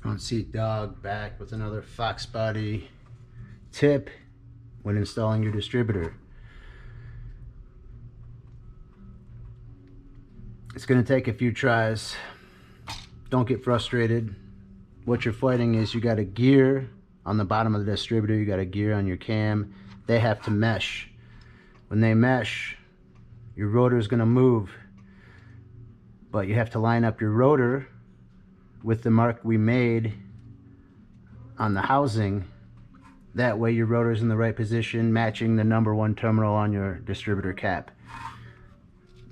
FrontSeatDog back with another Fox Body tip when installing your distributor. It's going to take a few tries. Don't get frustrated. What you're fighting is you got a gear on the bottom of the distributor, you got a gear on your cam. They have to mesh. When they mesh, your rotor is going to move, but you have to line up your rotor with the mark we made on the housing. That way your rotor is in the right position, matching the number 1 terminal on your distributor cap.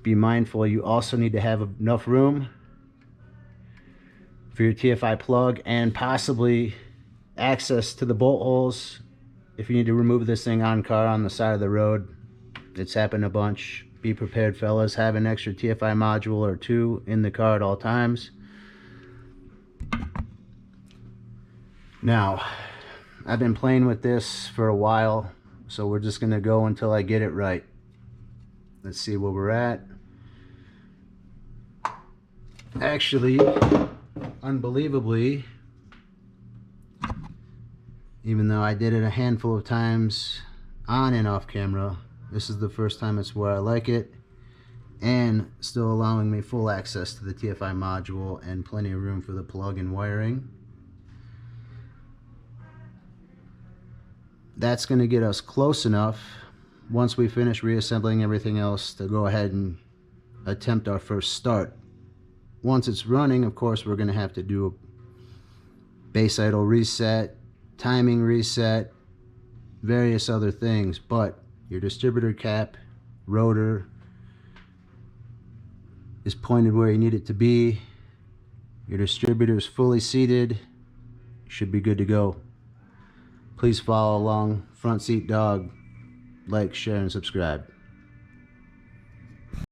Be mindful, you also need to have enough room for your TFI plug and possibly access to the bolt holes if you need to remove this thing on car on the side of the road. It's happened a bunch. Be prepared, fellas. Have an extra TFI module or 2 in the car at all times. Now, I've been playing with this for a while, so we're just going to go until I get it right. Let's see where we're at. Actually, unbelievably, even though I did it a handful of times on and off camera, this is the first time it's where I like it, and still allowing me full access to the TFI module and plenty of room for the plug and wiring. That's going to get us close enough once we finish reassembling everything else to go ahead and attempt our first start. Once it's running, of course, we're going to have to do a base idle reset, timing reset, various other things, but your distributor cap, rotor is pointed where you need it to be. Your distributor is fully seated. You should be good to go. Please follow along. FrontSeatDog. Like, share, and subscribe.